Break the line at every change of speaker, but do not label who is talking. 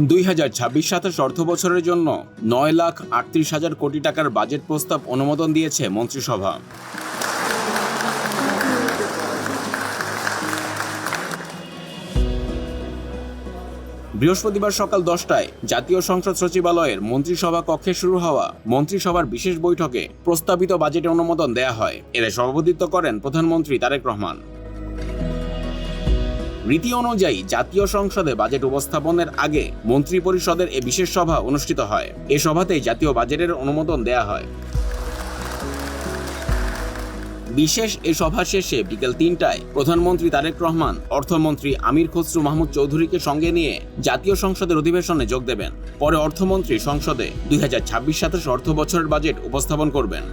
2026-27 অর্থ বছরের জন্য 9,38,000 কোটি টাকার বাজেট প্রস্তাব অনুমোদন দিয়েছে মন্ত্রিসভা। বৃহস্পতিবার সকাল 10টায় জাতীয় সংসদ সচিবালয়ের মন্ত্রিসভা কক্ষে শুরু হওয়া মন্ত্রিসভার বিশেষ বৈঠকে প্রস্তাবিত বাজেটে অনুমোদন দেয়া হয়। এতে সভাপতিত্ব করেন প্রধানমন্ত্রী তারেক রহমান। রীতি অনুযায়ী জাতীয় সংসদে বাজেট উপস্থাপনের আগে মন্ত্রিপরিষদের এ বিশেষ সভা অনুষ্ঠিত হয়। এ সভাতেই জাতীয় বাজেটের অনুমোদন দেয়া হয়। বিশেষ এ সভা শেষে বিকেল 3টায় প্রধানমন্ত্রী তারেক রহমান অর্থমন্ত্রী আমির খসরু মাহমুদ চৌধুরীকে সঙ্গে নিয়ে জাতীয় সংসদের অধিবেশনে যোগ দেবেন। পরে অর্থমন্ত্রী সংসদে 2026-27 অর্থ বছরের বাজেট উপস্থাপন করবেন।